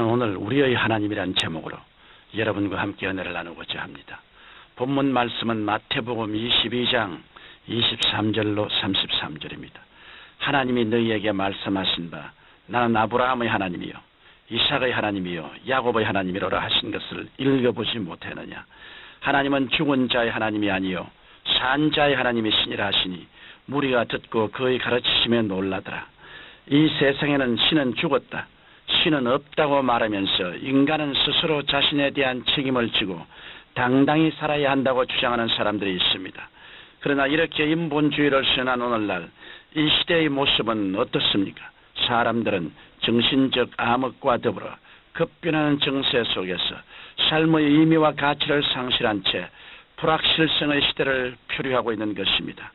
저는 오늘 우리의 하나님이란 제목으로 여러분과 함께 은혜를 나누고자 합니다. 본문 말씀은 마태복음 22장 23절로 33절입니다. 하나님이 너희에게 말씀하신 바 나는 아브라함의 하나님이요 이삭의 하나님이요 야곱의 하나님이로라 하신 것을 읽어보지 못했느냐. 하나님은 죽은 자의 하나님이 아니요 산 자의 하나님이시니라 하시니 무리가 듣고 그의 가르치심에 놀라더라. 이 세상에는 신은 죽었다, 신은 없다고 말하면서 인간은 스스로 자신에 대한 책임을 지고 당당히 살아야 한다고 주장하는 사람들이 있습니다. 그러나 이렇게 인본주의를 선언한 오늘날 이 시대의 모습은 어떻습니까? 사람들은 정신적 암흑과 더불어 급변하는 정세 속에서 삶의 의미와 가치를 상실한 채 불확실성의 시대를 표류하고 있는 것입니다.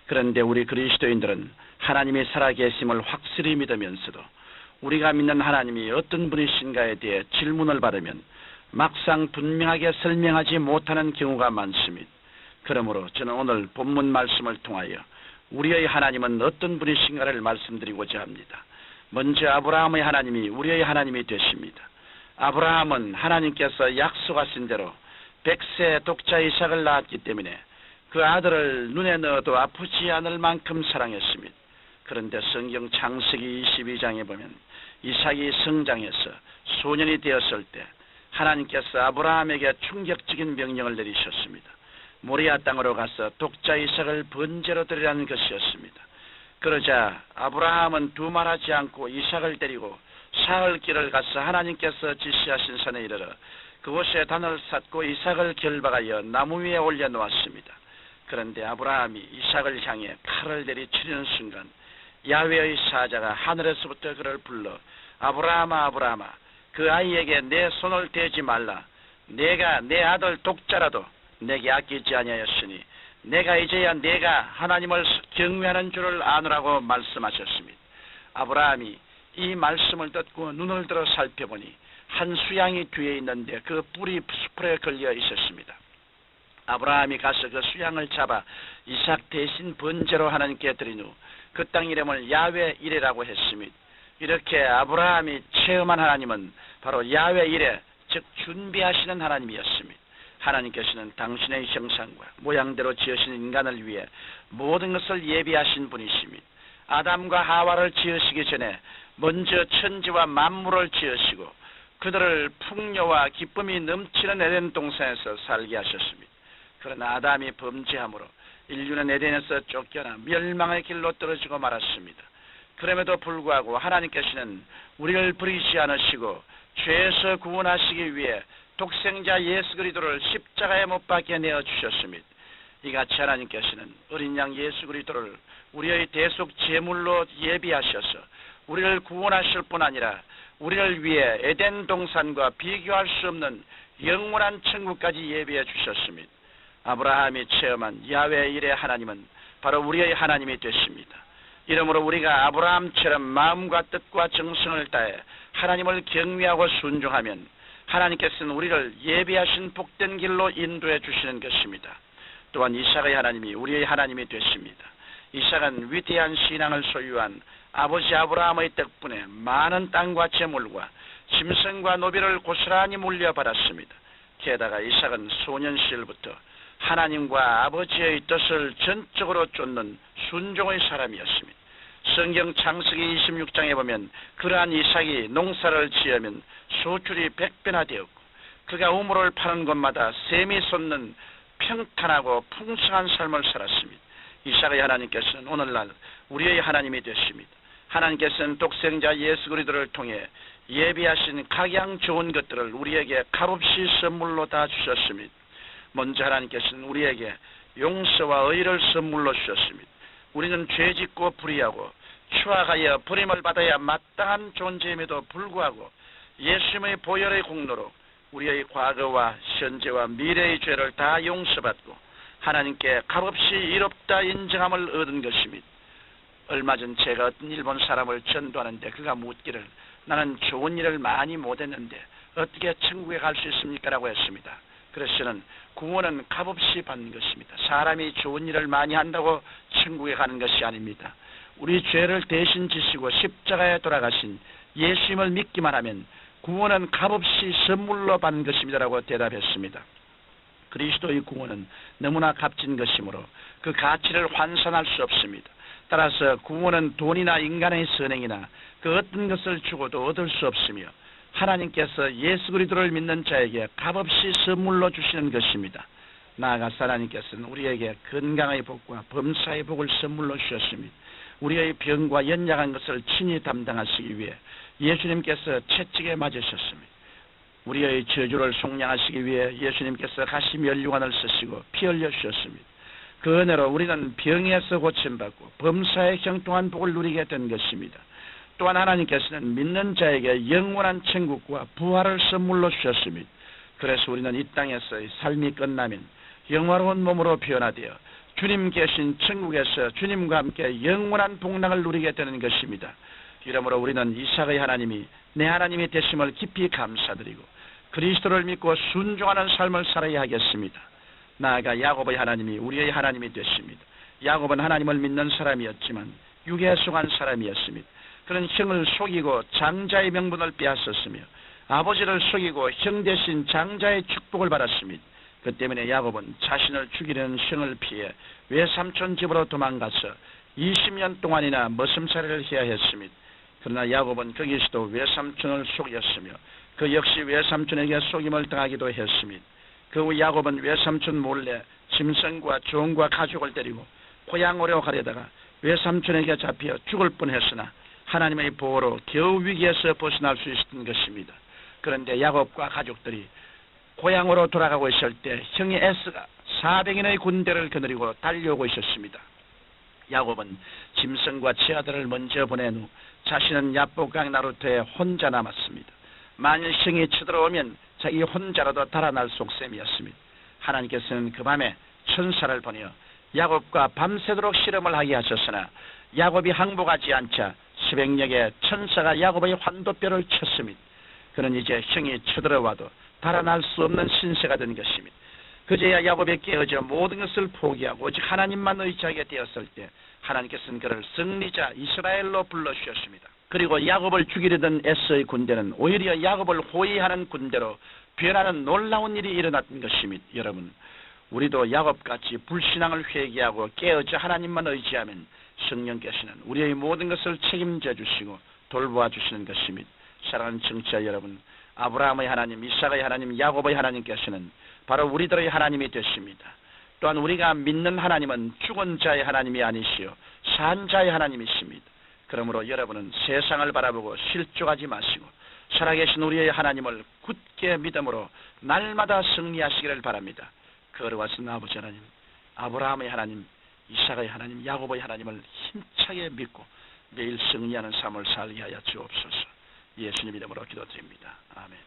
그런데 우리 그리스도인들은 하나님이 살아계심을 확실히 믿으면서도 우리가 믿는 하나님이 어떤 분이신가에 대해 질문을 받으면 막상 분명하게 설명하지 못하는 경우가 많습니다. 그러므로 저는 오늘 본문 말씀을 통하여 우리의 하나님은 어떤 분이신가를 말씀드리고자 합니다. 먼저 아브라함의 하나님이 우리의 하나님이 되십니다. 아브라함은 하나님께서 약속하신 대로 100세 독자 이삭을 낳았기 때문에 그 아들을 눈에 넣어도 아프지 않을 만큼 사랑했습니다. 그런데 성경 창세기 22장에 보면 이삭이 성장해서 소년이 되었을 때 하나님께서 아브라함에게 충격적인 명령을 내리셨습니다. 모리아 땅으로 가서 독자 이삭을 번제로 드리라는 것이었습니다. 그러자 아브라함은 두말하지 않고 이삭을 데리고 사흘 길을 가서 하나님께서 지시하신 산에 이르러 그곳에 단을 쌓고 이삭을 결박하여 나무 위에 올려놓았습니다. 그런데 아브라함이 이삭을 향해 칼을 내리치려는 순간 야훼의 사자가 하늘에서부터 그를 불러 아브라함아 아브라함아 그 아이에게 내 손을 대지 말라. 내가 내 아들 독자라도 내게 아끼지 아니하였으니 내가 이제야 내가 하나님을 경외하는 줄을 아노라고 말씀하셨습니다. 아브라함이 이 말씀을 듣고 눈을 들어 살펴보니 한 수양이 뒤에 있는데 그 뿔이 수풀에 걸려 있었습니다. 아브라함이 가서 그 수양을 잡아 이삭 대신 번제로 하나님께 드린 후 그 땅 이름을 야훼 이레라고 했습니다. 이렇게 아브라함이 체험한 하나님은 바로 야훼 이레, 즉 준비하시는 하나님이었습니다. 하나님께서는 당신의 형상과 모양대로 지으신 인간을 위해 모든 것을 예비하신 분이십니다. 아담과 하와를 지으시기 전에 먼저 천지와 만물을 지으시고 그들을 풍요와 기쁨이 넘치는 에덴 동산에서 살게 하셨습니다. 그러나 아담이 범죄함으로 인류는 에덴에서 쫓겨나 멸망의 길로 떨어지고 말았습니다. 그럼에도 불구하고 하나님께서는 우리를 버리지 않으시고 죄에서 구원하시기 위해 독생자 예수 그리스도를 십자가에 못 박게 내어주셨습니다. 이같이 하나님께서는 어린 양 예수 그리스도를 우리의 대속 제물로 예비하셔서 우리를 구원하실 뿐 아니라 우리를 위해 에덴 동산과 비교할 수 없는 영원한 천국까지 예비해 주셨습니다. 아브라함이 체험한 야훼 이레 하나님은 바로 우리의 하나님이 되십니다. 이러므로 우리가 아브라함처럼 마음과 뜻과 정성을 다해 하나님을 경외하고 순종하면 하나님께서는 우리를 예비하신 복된 길로 인도해 주시는 것입니다. 또한 이삭의 하나님이 우리의 하나님이 되십니다. 이삭은 위대한 신앙을 소유한 아버지 아브라함의 덕분에 많은 땅과 재물과 짐승과 노비를 고스란히 물려받았습니다. 게다가 이삭은 소년 시절부터 하나님과 아버지의 뜻을 전적으로 쫓는 순종의 사람이었습니다. 성경 창세기 26장에 보면 그러한 이삭이 농사를 지으면 소출이 100배나 되었고 그가 우물을 파는 곳마다 샘이 솟는 평탄하고 풍성한 삶을 살았습니다. 이삭의 하나님께서는 오늘날 우리의 하나님이 되십니다. 하나님께서는 독생자 예수 그리스도를 통해 예비하신 각양 좋은 것들을 우리에게 값없이 선물로 다 주셨습니다. 먼저 하나님께서는 우리에게 용서와 의를 선물로 주셨습니다. 우리는 죄짓고 불의하고 추악하여 버림을 받아야 마땅한 존재임에도 불구하고 예수님의 보혈의 공로로 우리의 과거와 현재와 미래의 죄를 다 용서받고 하나님께 값없이 이롭다 인정함을 얻은 것입니다. 얼마 전 제가 어떤 일본 사람을 전도하는데 그가 묻기를 나는 좋은 일을 많이 못했는데 어떻게 천국에 갈 수 있습니까? 라고 했습니다. 그래서 저는 구원은 값없이 받는 것입니다. 사람이 좋은 일을 많이 한다고 천국에 가는 것이 아닙니다. 우리 죄를 대신 지시고 십자가에 돌아가신 예수님을 믿기만 하면 구원은 값없이 선물로 받는 것입니다라고 대답했습니다. 그리스도의 구원은 너무나 값진 것이므로 그 가치를 환산할 수 없습니다. 따라서 구원은 돈이나 인간의 선행이나 그 어떤 것을 주고도 얻을 수 없으며 하나님께서 예수 그리스도를 믿는 자에게 값없이 선물로 주시는 것입니다. 나아가서 하나님께서는 우리에게 건강의 복과 범사의 복을 선물로 주셨습니다. 우리의 병과 연약한 것을 친히 담당하시기 위해 예수님께서 채찍에 맞으셨습니다. 우리의 저주를 속량하시기 위해 예수님께서 가시 면류관을 쓰시고 피 흘려 주셨습니다. 그 은혜로 우리는 병에서 고침받고 범사의 형통한 복을 누리게 된 것입니다. 또한 하나님께서는 믿는 자에게 영원한 천국과 부활을 선물로 주셨습니다. 그래서 우리는 이 땅에서의 삶이 끝나면 영화로운 몸으로 변화되어 주님 계신 천국에서 주님과 함께 영원한 복락을 누리게 되는 것입니다. 이러므로 우리는 이삭의 하나님이 내 하나님이 되심을 깊이 감사드리고 그리스도를 믿고 순종하는 삶을 살아야 하겠습니다. 나아가 야곱의 하나님이 우리의 하나님이 되십니다. 야곱은 하나님을 믿는 사람이었지만 육에 속한 사람이었습니다. 그는 형을 속이고 장자의 명분을 빼앗았으며 아버지를 속이고 형 대신 장자의 축복을 받았습니다. 그 때문에 야곱은 자신을 죽이려는 형을 피해 외삼촌 집으로 도망가서 20년 동안이나 머슴살이를 해야 했습니다. 그러나 야곱은 거기서도 외삼촌을 속였으며 그 역시 외삼촌에게 속임을 당하기도 했습니다. 그 후 야곱은 외삼촌 몰래 짐승과 종과 가족을 데리고 고향으로 가려다가 외삼촌에게 잡혀 죽을 뻔했으나 하나님의 보호로 겨우 위기에서 벗어날 수 있었던 것입니다. 그런데 야곱과 가족들이 고향으로 돌아가고 있을 때 형이 에스가 400인의 군대를 거느리고 달려오고 있었습니다. 야곱은 짐승과 치아들을 먼저 보낸 후 자신은 야복강 나루터에 혼자 남았습니다. 만일 형이 쳐들어오면 자기 혼자라도 달아날 속셈이었습니다. 하나님께서는 그 밤에 천사를 보내어 야곱과 밤새도록 실험을 하게 하셨으나 야곱이 항복하지 않자 새벽녘에 천사가 야곱의 환도뼈를 쳤습니다. 그는 이제 형이 쳐들어와도 달아날 수 없는 신세가 된 것입니다. 그제야 야곱이 깨어져 모든 것을 포기하고 오직 하나님만 의지하게 되었을 때 하나님께서는 그를 승리자 이스라엘로 불러주셨습니다. 그리고 야곱을 죽이려던 에서의 군대는 오히려 야곱을 호위하는 군대로 변하는 놀라운 일이 일어났던 것입니다. 여러분, 우리도 야곱같이 불신앙을 회개하고 깨어져 하나님만 의지하면 성령께서는 우리의 모든 것을 책임져 주시고 돌보아 주시는 것입니다. 사랑하는 청취자 여러분, 아브라함의 하나님, 이삭의 하나님, 야곱의 하나님께서는 바로 우리들의 하나님이 되십니다. 또한 우리가 믿는 하나님은 죽은 자의 하나님이 아니시요 산 자의 하나님이십니다. 그러므로 여러분은 세상을 바라보고 실족하지 마시고 살아계신 우리의 하나님을 굳게 믿음으로 날마다 승리하시기를 바랍니다. 거룩하신 아버지 하나님, 아브라함의 하나님, 이삭의 하나님, 야곱의 하나님을 힘차게 믿고 매일 승리하는 삶을 살게 하여 주옵소서. 예수님 이름으로 기도드립니다. 아멘.